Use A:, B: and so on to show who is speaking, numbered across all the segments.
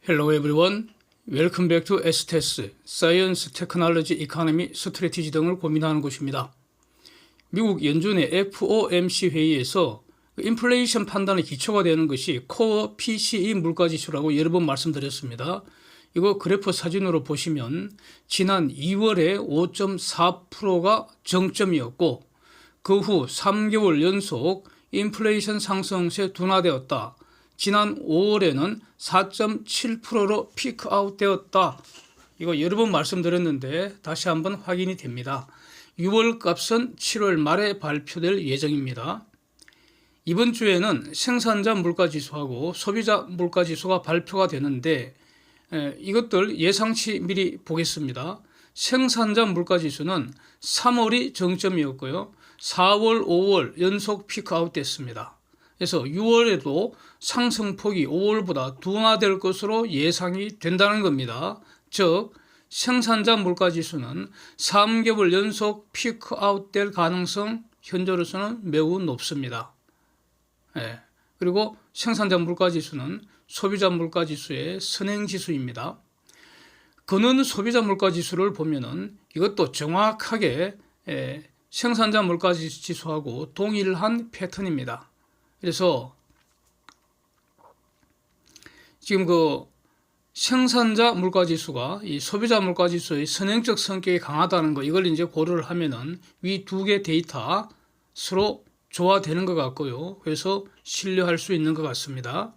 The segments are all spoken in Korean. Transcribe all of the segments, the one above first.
A: Hello everyone. Welcome back to STS, Science, Technology, Economy, Strategy 등을 고민하는 곳입니다. 미국 연준의 FOMC 회의에서 인플레이션 판단의 기초가 되는 것이 코어 PCE 물가지수라고 여러 번 말씀드렸습니다. 이거 그래프 사진으로 보시면 지난 2월에 5.4%가 정점이었고 그 후 3개월 연속 인플레이션 상승세 둔화되었다. 지난 5월에는 4.7%로 피크아웃 되었다. 이거 여러 번 말씀드렸는데 다시 한번 확인이 됩니다. 6월 값은 7월 말에 발표될 예정입니다. 이번 주에는 생산자 물가지수하고 소비자 물가지수가 발표가 되는데 이것들 예상치 미리 보겠습니다. 생산자 물가지수는 3월이 정점이었고요. 4월, 5월 연속 피크아웃 됐습니다. 그래서 6월에도 상승폭이 5월보다 둔화될 것으로 예상이 된다는 겁니다. 즉 생산자 물가지수는 3개월 연속 피크아웃 될 가능성 현재로서는 매우 높습니다. 그리고 생산자 물가지수는 소비자 물가지수의 선행지수입니다. 그는 소비자 물가지수를 보면은 이것도 정확하게 생산자 물가지수하고 동일한 패턴입니다. 그래서 지금 그 생산자 물가지수가 이 소비자 물가지수의 선행적 성격이 강하다는 거 이걸 이제 고려를 하면은 위 두 개 데이터 서로 조화되는 것 같고요. 그래서 신뢰할 수 있는 것 같습니다.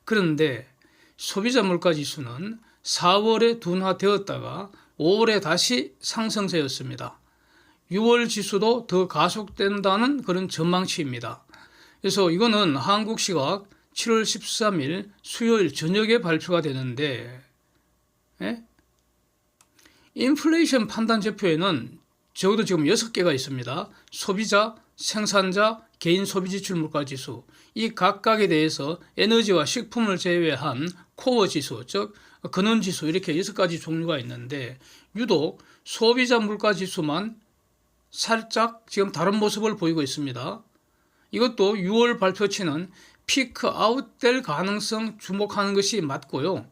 A: 그런데 소비자 물가지수는 4월에 둔화되었다가 5월에 다시 상승세였습니다. 6월 지수도 더 가속된다는 그런 전망치입니다. 그래서 이거는 한국 시각 7월 13일 수요일 저녁에 발표가 되는데 인플레이션 판단 지표에는 적어도 지금 6개가 있습니다. 소비자, 생산자, 개인 소비지출 물가지수 이 각각에 대해서 에너지와 식품을 제외한 코어 지수, 즉 근원지수 이렇게 6가지 종류가 있는데 유독 소비자 물가지수만 살짝 지금 다른 모습을 보이고 있습니다. 이것도 6월 발표치는 피크아웃 될 가능성 주목하는 것이 맞고요.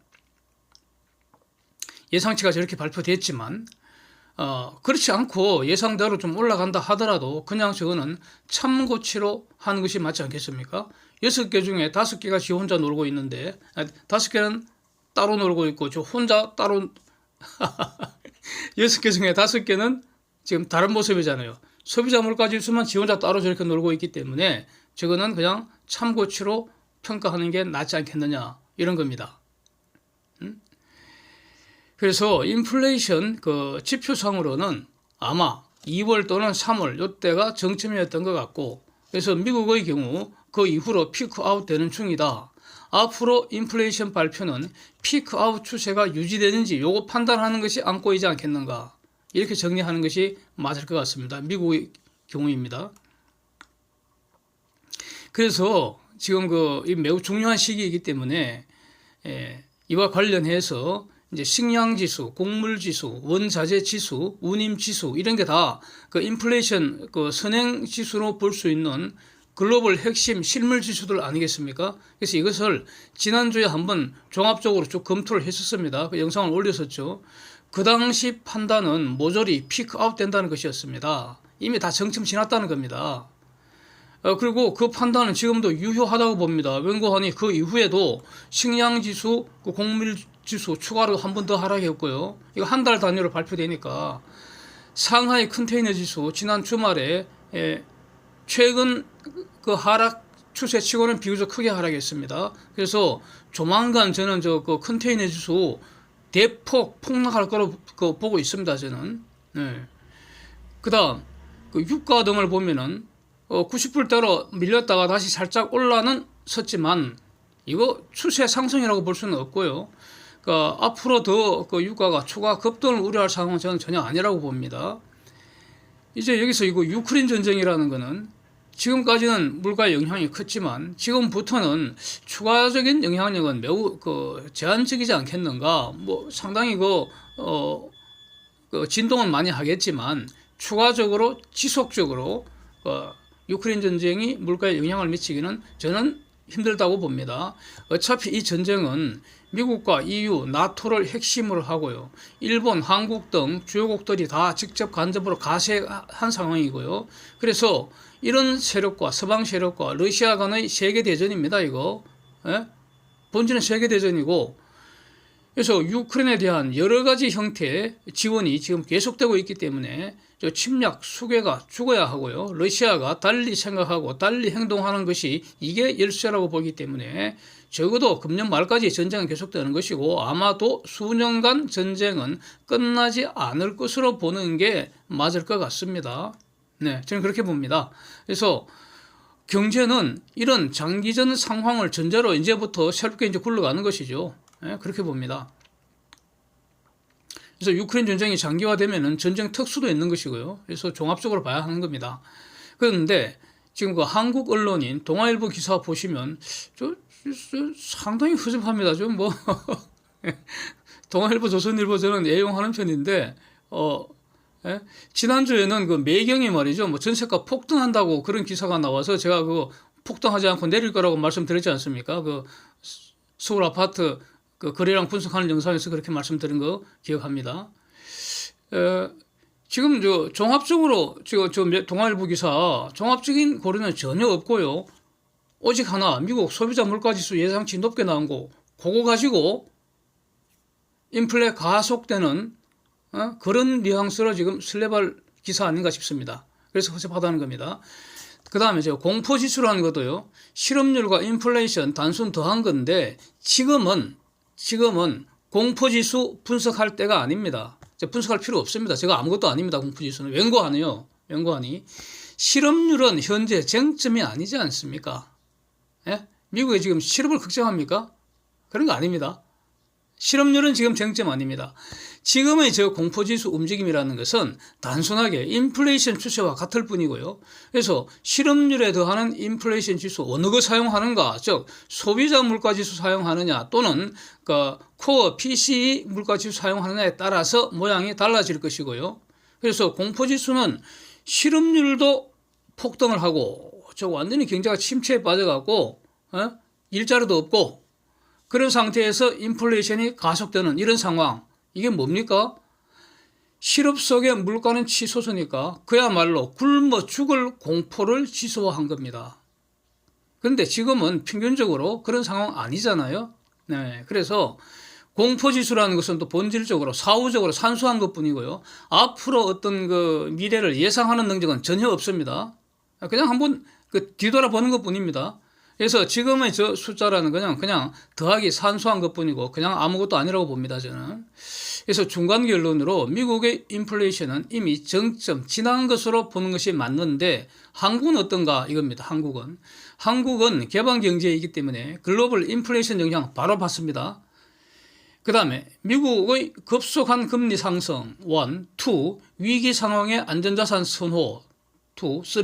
A: 예상치가 저렇게 발표됐지만 그렇지 않고 예상대로 좀 올라간다 하더라도 그냥 저거는 참고치로 하는 것이 맞지 않겠습니까? 6개 중에 5개가 지 혼자 놀고 있는데 5개는 따로 놀고 있고 저 혼자 따로 6개 중에 5개는 지금 다른 모습이잖아요. 소비자 물가지수만 지 혼자 따로 저렇게 놀고 있기 때문에 저거는 그냥 참고치로 평가하는 게 낫지 않겠느냐 이런 겁니다. 그래서 인플레이션 그 지표상으로는 아마 2월 또는 3월 이때가 정점이었던 것 같고 그래서 미국의 경우 그 이후로 피크아웃 되는 중이다. 앞으로 인플레이션 발표는 피크아웃 추세가 유지되는지 요거 판단하는 것이 안고이지 않겠는가 이렇게 정리하는 것이 맞을 것 같습니다. 미국의 경우입니다. 그래서 지금 이 매우 중요한 시기이기 때문에 이와 관련해서 이제 식량지수, 곡물지수, 원자재지수, 운임지수 이런 게 다 그 인플레이션 그 선행지수로 볼 수 있는 글로벌 핵심 실물지수들 아니겠습니까? 그래서 이것을 지난주에 한번 종합적으로 쭉 검토를 했었습니다. 그 영상을 올렸었죠. 그 당시 판단은 모조리 피크아웃 된다는 것이었습니다. 이미 다 정점 지났다는 겁니다. 그리고 그 판단은 지금도 유효하다고 봅니다. 왜냐하니 그 이후에도 식량지수, 그 곡물지수 추가로 한 번 더 하락했고요. 이거 한 달 단위로 발표되니까 상하이 컨테이너 지수 지난 주말에 최근 그 하락 추세치고는 비교적 크게 하락했습니다. 그래서 조만간 저는 그 컨테이너 지수 대폭 폭락할 거로 보고 있습니다. 저는. 그다음 그 유가 등을 보면은 90불대로 밀렸다가 다시 살짝 올라는 섰지만 이거 추세 상승이라고 볼 수는 없고요. 그러니까 앞으로 더 그 유가가 추가 급등을 우려할 상황은 저는 전혀 아니라고 봅니다. 이제 여기서 이거 유크레인 전쟁이라는 거는 지금까지는 물가의 영향이 컸지만 지금부터는 추가적인 영향력은 매우 제한적이지 않겠는가. 뭐 상당히 진동은 많이 하겠지만 추가적으로 지속적으로 유크레인 전쟁이 물가에 영향을 미치기는 저는 힘들다고 봅니다. 어차피 이 전쟁은 미국과 EU, 나토를 핵심으로 하고요. 일본, 한국 등 주요국들이 다 직접 간접으로 가세한 상황이고요. 그래서 이런 세력과 서방 세력과 러시아 간의 세계대전입니다. 이거. 예? 본질은 세계대전이고, 그래서 유크레인에 대한 여러 가지 형태의 지원이 지금 계속되고 있기 때문에 침략 수괴가 죽어야 하고요. 러시아가 달리 생각하고 달리 행동하는 것이 이게 열쇠라고 보기 때문에 적어도 금년 말까지 전쟁은 계속되는 것이고, 아마도 수년간 전쟁은 끝나지 않을 것으로 보는 게 맞을 것 같습니다. 네, 저는 그렇게 봅니다. 그래서 경제는 이런 장기전 상황을 전제로 이제부터 새롭게 이제 굴러가는 것이죠. 네, 그렇게 봅니다. 그래서 유크레인 전쟁이 장기화되면은 전쟁 특수도 있는 것이고요. 그래서 종합적으로 봐야 하는 겁니다. 그런데 지금 그 한국 언론인 동아일보 기사 보시면 저 상당히 허접합니다. 좀 뭐 동아일보, 조선일보 저는 애용하는 편인데 예? 지난주에는 그 매경이 말이죠. 뭐 전세가 폭등한다고 그런 기사가 나와서 제가 그 폭등하지 않고 내릴 거라고 말씀드렸지 않습니까? 그 서울 아파트 그 거래량 분석하는 영상에서 그렇게 말씀드린 거 기억합니다. 지금 저 종합적으로 저 동아일보 기사 종합적인 고려는 전혀 없고요. 오직 하나 미국 소비자 물가지수 예상치 높게 나온 거 그거 가지고 인플레 가속되는 그런 뉘앙스로 지금 슬래발 기사 아닌가 싶습니다. 그래서 허접하다는 겁니다. 그 다음에 공포지수라는 것도요. 실업률과 인플레이션 단순 더한 건데 지금은 공포지수 분석할 때가 아닙니다. 분석할 필요 없습니다. 제가 아무것도 아닙니다. 공포지수는. 웬고하니. 실업률은 현재 쟁점이 아니지 않습니까? 예? 미국이 지금 실업을 걱정합니까? 그런 거 아닙니다. 실업률은 지금 쟁점 아닙니다. 지금의 저 공포지수 움직임이라는 것은 단순하게 인플레이션 추세와 같을 뿐이고요. 그래서 실업률에 더하는 인플레이션 지수 어느 거 사용하는가, 즉 소비자 물가지수 사용하느냐 또는 그 코어 PCE 물가지수 사용하느냐에 따라서 모양이 달라질 것이고요. 그래서 공포지수는 실업률도 폭등을 하고 저 완전히 경제가 침체에 빠져갖고 일자리도 없고 그런 상태에서 인플레이션이 가속되는 이런 상황. 이게 뭡니까? 실업 속에 물가는 치솟으니까 그야말로 굶어 죽을 공포를 지소한 겁니다. 그런데 지금은 평균적으로 그런 상황 아니잖아요. 네, 그래서 공포지수라는 것은 또 본질적으로 사후적으로 산수한 것뿐이고요. 앞으로 어떤 그 미래를 예상하는 능력은 전혀 없습니다. 그냥 한번 그 뒤돌아보는 것뿐입니다. 그래서 지금의 저 숫자라는 그냥 더하기 산수한 것뿐이고 그냥 아무것도 아니라고 봅니다, 저는. 그래서 중간 결론으로 미국의 인플레이션은 이미 정점 지난 것으로 보는 것이 맞는데 한국은 어떤가 이겁니다. 한국은 개방 경제이기 때문에 글로벌 인플레이션 영향 바로 받습니다. 그 다음에 미국의 급속한 금리 상승 1, 2, 위기 상황의 안전자산 선호 2, 3,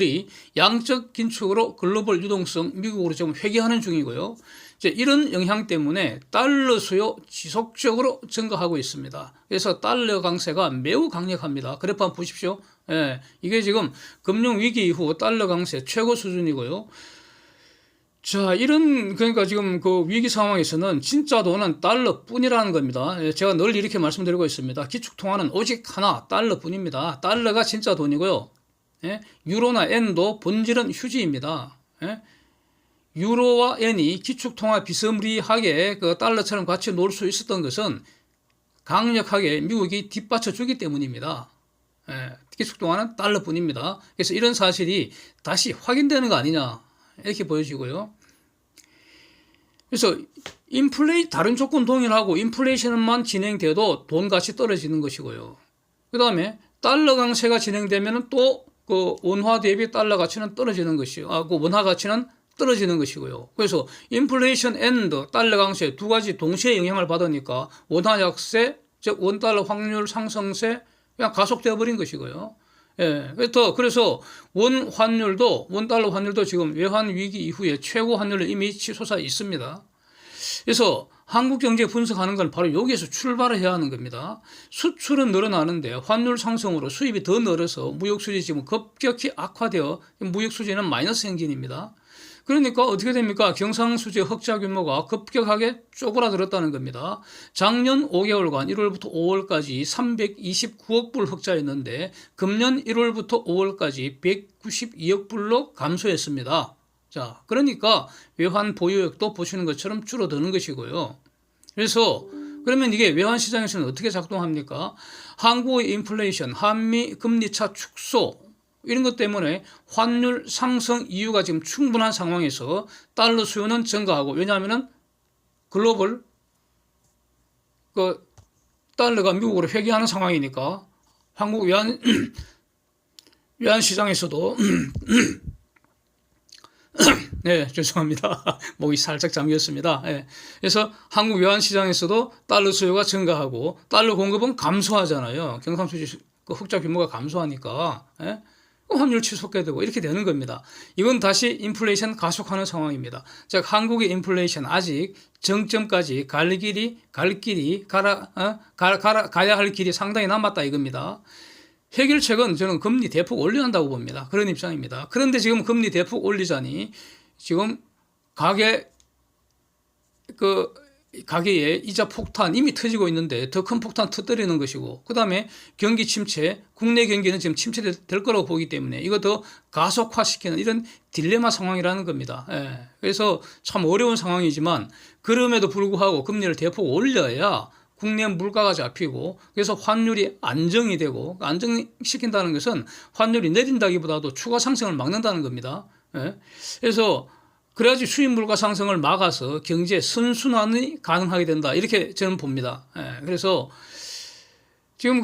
A: 양적 긴축으로 글로벌 유동성 미국으로 지금 회귀하는 중이고요. 이제 이런 영향 때문에 달러 수요 지속적으로 증가하고 있습니다. 그래서 달러 강세가 매우 강력합니다. 그래프 한번 보십시오. 예, 이게 지금 금융위기 이후 달러 강세 최고 수준이고요. 자, 그러니까 지금 그 위기 상황에서는 진짜 돈은 달러뿐이라는 겁니다. 제가 늘 이렇게 말씀드리고 있습니다. 기축통화는 오직 하나, 달러뿐입니다. 달러가 진짜 돈이고요. 예? 유로나 엔도 본질은 휴지입니다. 예? 유로와 엔이 기축통화 비스무리하게 그 달러처럼 같이 놀 수 있었던 것은 강력하게 미국이 뒷받쳐주기 때문입니다. 예? 기축통화는 달러뿐입니다. 그래서 이런 사실이 다시 확인되는 거 아니냐 이렇게 보여지고요. 그래서 다른 조건 동일하고 인플레이션만 진행돼도 돈 가치 떨어지는 것이고요. 그 다음에 달러 강세가 진행되면 또 그 원화 대비 달러 가치는 떨어지는 것이요. 그 원화 가치는 떨어지는 것이고요. 그래서 인플레이션 앤드 달러 강세 두 가지 동시에 영향을 받으니까 원화 약세, 즉 원달러 확률 상승세 그냥 가속되어 버린 것이고요. 예, 그래서 원달러 환율도 지금 외환 위기 이후에 최고 환율을 이미 치솟아 있습니다. 그래서 한국 경제 분석하는 건 바로 여기에서 출발을 해야 하는 겁니다. 수출은 늘어나는데 환율 상승으로 수입이 더 늘어서 무역 수지 지금 급격히 악화되어 무역 수지는 마이너스 행진입니다. 그러니까 어떻게 됩니까? 경상수지 흑자 규모가 급격하게 쪼그라들었다는 겁니다. 작년 5개월간 1월부터 5월까지 329억 불 흑자였는데 금년 1월부터 5월까지 192억 불로 감소했습니다. 자, 그러니까 외환 보유액도 보시는 것처럼 줄어드는 것이고요. 그래서 그러면 이게 외환 시장에서는 어떻게 작동합니까? 한국의 인플레이션, 한미 금리차 축소 이런 것 때문에 환율 상승 이유가 지금 충분한 상황에서 달러 수요는 증가하고, 왜냐하면은 글로벌 그 달러가 미국으로 회귀하는 상황이니까 한국 외환 시장에서도 네, 죄송합니다. 목이 살짝 잠겼습니다. 네. 그래서 한국 외환 시장에서도 달러 수요가 증가하고 달러 공급은 감소하잖아요. 경상수지 흑자 규모가 감소하니까. 네? 환율 치솟게 되고 이렇게 되는 겁니다. 이건 다시 인플레이션 가속하는 상황입니다. 즉 한국의 인플레이션 아직 정점까지 가야 할 길이 상당히 남았다 이겁니다. 해결책은 저는 금리 대폭 올려야 한다고 봅니다. 그런 입장입니다. 그런데 지금 금리 대폭 올리자니 지금 가계의 이자 폭탄 이미 터지고 있는데 더 큰 폭탄 터뜨리는 것이고, 그 다음에 경기 침체, 국내 경기는 지금 침체될 거라고 보기 때문에 이거 더 가속화시키는 이런 딜레마 상황이라는 겁니다. 예. 그래서 참 어려운 상황이지만 그럼에도 불구하고 금리를 대폭 올려야 국내 물가가 잡히고, 그래서 환율이 안정이 되고, 안정시킨다는 것은 환율이 내린다기보다도 추가 상승을 막는다는 겁니다. 예. 그래서 그래야지 수입 물가 상승을 막아서 경제 선순환이 가능하게 된다, 이렇게 저는 봅니다. 예. 그래서 지금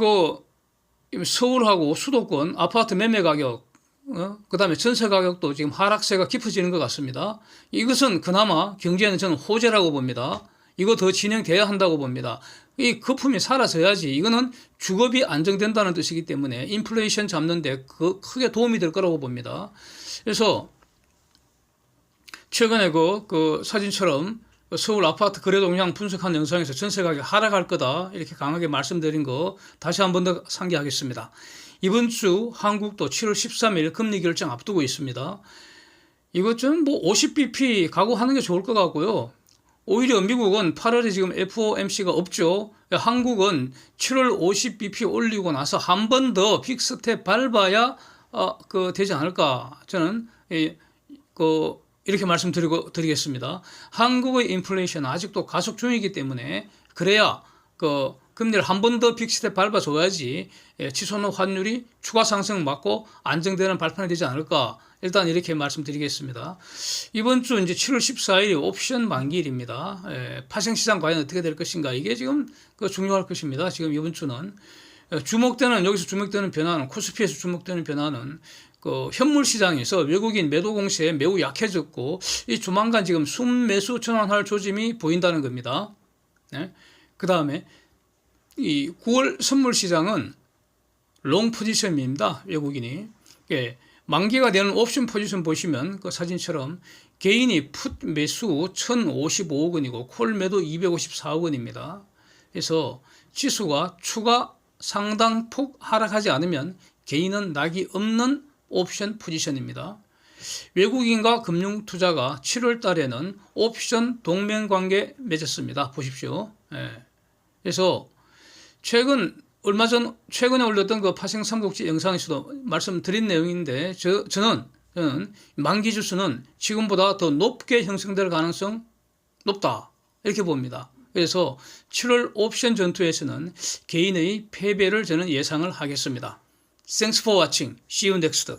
A: 서울하고 수도권 아파트 매매 가격, 그다음에 전세 가격도 지금 하락세가 깊어지는 것 같습니다. 이것은 그나마 경제는 저는 호재라고 봅니다. 이거 더 진행돼야 한다고 봅니다. 이 거품이 사라져야지. 이거는 주거비 안정된다는 뜻이기 때문에 인플레이션 잡는데 크게 도움이 될 거라고 봅니다. 그래서 최근에 그 사진처럼 서울 아파트 거래 동향 분석한 영상에서 전세 가격 하락할 거다 이렇게 강하게 말씀드린 거 다시 한 번 더 상기하겠습니다. 이번 주 한국도 7월 13일 금리 결정 앞두고 있습니다. 이것 좀 50bp 각오하는 게 좋을 것 같고요. 오히려 미국은 8월에 지금 FOMC가 없죠. 한국은 7월 50bp 올리고 나서 한 번 더 빅스텝 밟아야 되지 않을까. 저는 이렇게 말씀드리겠습니다. 한국의 인플레이션은 아직도 가속 중이기 때문에 그래야 금리를 한 번 더 빅스텝 밟아줘야지 치솟는 환율이 추가 상승 막고 안정되는 발판이 되지 않을까. 일단 이렇게 말씀드리겠습니다. 이번 주 이제 7월 14일이 옵션 만기일입니다. 파생시장 과연 어떻게 될 것인가, 이게 지금 중요할 것입니다. 지금 이번 주는 여기서 주목되는 변화는, 코스피에서 주목되는 변화는 현물 시장에서 외국인 매도 공세에 매우 약해졌고, 이 조만간 지금 순매수 전환할 조짐이 보인다는 겁니다. 네? 그 다음에 이 9월 선물 시장은 롱 포지션입니다. 외국인이. 만기가 되는 옵션 포지션 보시면 그 사진처럼 개인이 풋 매수 1,055억 원이고 콜 매도 254억 원입니다. 그래서 지수가 추가 상당폭 하락하지 않으면 개인은 낙이 없는 옵션 포지션입니다. 외국인과 금융투자가 7월 달에는 옵션 동맹관계 맺었습니다. 보십시오. 그래서 최근에 올렸던 그 파생 삼국지 영상에서도 말씀드린 내용인데, 저는 만기 지수는 지금보다 더 높게 형성될 가능성 높다, 이렇게 봅니다. 그래서 7월 옵션 전투에서는 개인의 패배를 저는 예상을 하겠습니다. Thanks for watching. See you next.